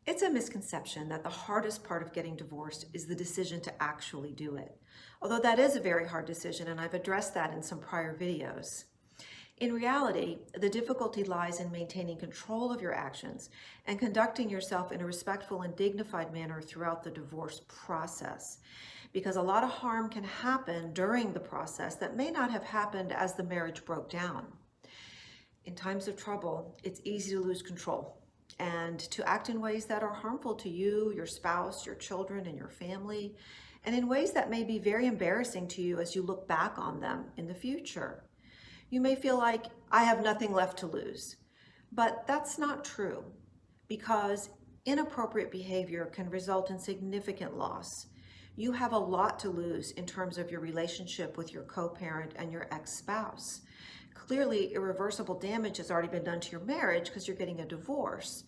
It's a misconception that the hardest part of getting divorced is the decision to actually do it. Although that is a very hard decision, and I've addressed that in some prior videos. In reality, the difficulty lies in maintaining control of your actions and conducting yourself in a respectful and dignified manner throughout the divorce process. Because a lot of harm can happen during the process that may not have happened as the marriage broke down. In times of trouble, it's easy to lose control and to act in ways that are harmful to you, your spouse, your children, and your family, and in ways that may be very embarrassing to you as you look back on them in the future. You may feel like, I have nothing left to lose, but that's not true, because inappropriate behavior can result in significant loss. You have a lot to lose in terms of your relationship with your co-parent and your ex-spouse. Clearly, irreversible damage has already been done to your marriage because you're getting a divorce.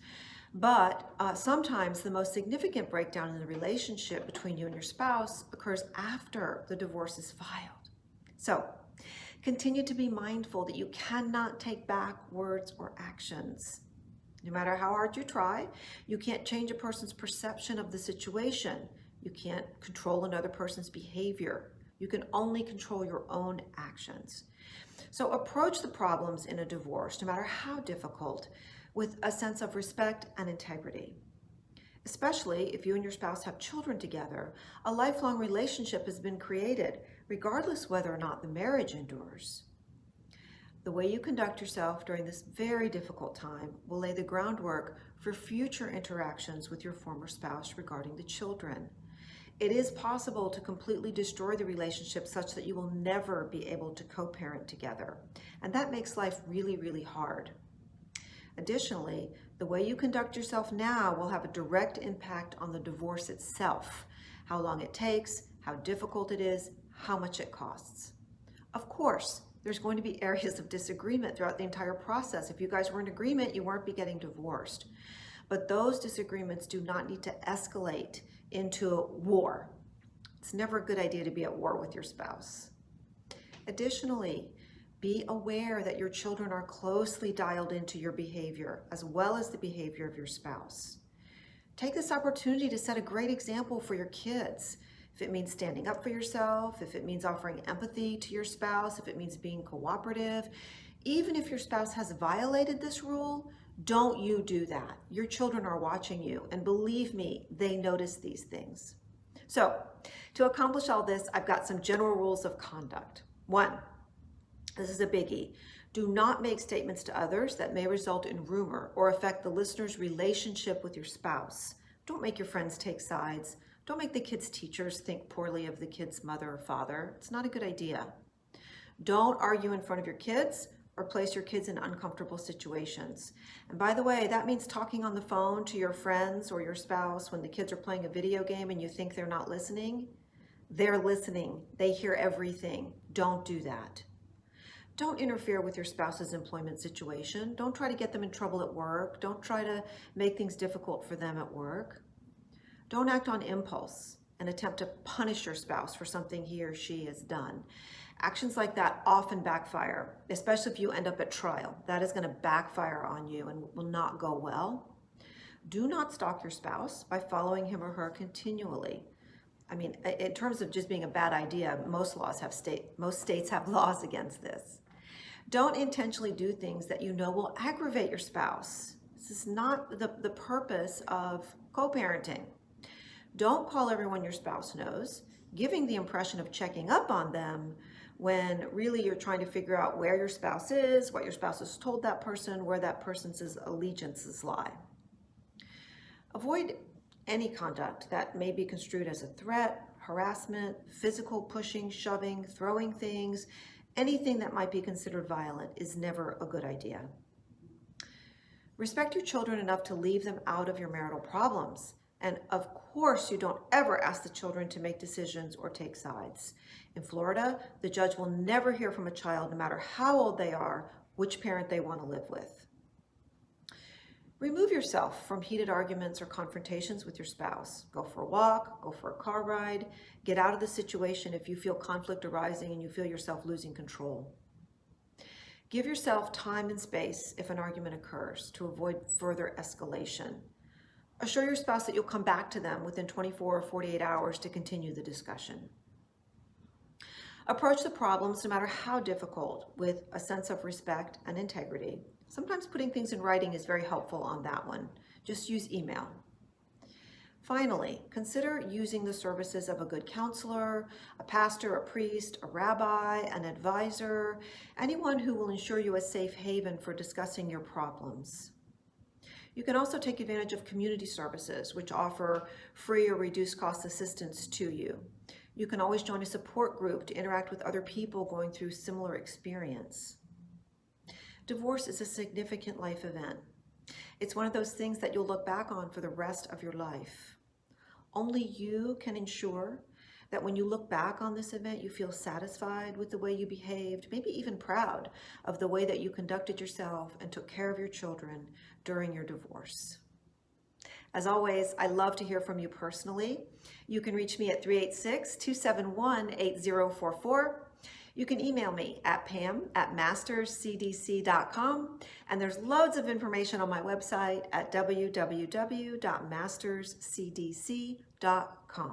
But sometimes the most significant breakdown in the relationship between you and your spouse occurs after the divorce is filed. So, continue to be mindful that you cannot take back words or actions. No matter how hard you try, you can't change a person's perception of the situation. You can't control another person's behavior. You can only control your own actions. So approach the problems in a divorce, no matter how difficult, with a sense of respect and integrity. Especially if you and your spouse have children together, a lifelong relationship has been created, regardless whether or not the marriage endures. The way you conduct yourself during this very difficult time will lay the groundwork for future interactions with your former spouse regarding the children. It is possible to completely destroy the relationship such that you will never be able to co-parent together. And that makes life really, really hard. Additionally, the way you conduct yourself now will have a direct impact on the divorce itself, how long it takes, how difficult it is, how much it costs. Of course, there's going to be areas of disagreement throughout the entire process. If you guys were in agreement, you weren't be getting divorced. But those disagreements do not need to escalate into war. It's never a good idea to be at war with your spouse. Additionally, be aware that your children are closely dialed into your behavior as well as the behavior of your spouse. Take this opportunity to set a great example for your kids. If it means standing up for yourself, if it means offering empathy to your spouse, if it means being cooperative, even if your spouse has violated this rule, don't you do that. Your children are watching you, and believe me, they notice these things. So, to accomplish all this, I've got some general rules of conduct. 1, this is a biggie. Do not make statements to others that may result in rumor or affect the listener's relationship with your spouse. Don't make your friends take sides. Don't make the kids' teachers think poorly of the kid's mother or father. It's not a good idea. Don't argue in front of your kids or place your kids in uncomfortable situations. And by the way, that means talking on the phone to your friends or your spouse when the kids are playing a video game and you think they're not listening. They're listening. They hear everything. Don't do that. Don't interfere with your spouse's employment situation. Don't try to get them in trouble at work. Don't try to make things difficult for them at work. Don't act on impulse and attempt to punish your spouse for something he or she has done. Actions like that often backfire, especially if you end up at trial. That is going to backfire on you and will not go well. Do not stalk your spouse by following him or her continually. I mean, in terms of just being a bad idea, most states have laws against this. Don't intentionally do things that you know will aggravate your spouse. This is not the purpose of co-parenting. Don't call everyone your spouse knows, giving the impression of checking up on them when really you're trying to figure out where your spouse is, what your spouse has told that person, where that person's allegiances lie. Avoid any conduct that may be construed as a threat, harassment, physical pushing, shoving, throwing things. Anything that might be considered violent is never a good idea. Respect your children enough to leave them out of your marital problems. And of course, you don't ever ask the children to make decisions or take sides. In Florida, the judge will never hear from a child, no matter how old they are, which parent they want to live with. Remove yourself from heated arguments or confrontations with your spouse. Go for a walk, go for a car ride. Get out of the situation if you feel conflict arising and you feel yourself losing control. Give yourself time and space if an argument occurs to avoid further escalation. Assure your spouse that you'll come back to them within 24 or 48 hours to continue the discussion. Approach the problems, no matter how difficult, with a sense of respect and integrity. Sometimes putting things in writing is very helpful on that one. Just use email. Finally, consider using the services of a good counselor, a pastor, a priest, a rabbi, an advisor, anyone who will ensure you a safe haven for discussing your problems. You can also take advantage of community services, which offer free or reduced cost assistance to you. You can always join a support group to interact with other people going through similar experience. Divorce is a significant life event. It's one of those things that you'll look back on for the rest of your life. Only you can ensure that when you look back on this event, you feel satisfied with the way you behaved, maybe even proud of the way that you conducted yourself and took care of your children during your divorce. As always, I love to hear from you personally. You can reach me at 386-271-8044. You can email me at pam@masterscdc.com, and there's loads of information on my website at www.masterscdc.com.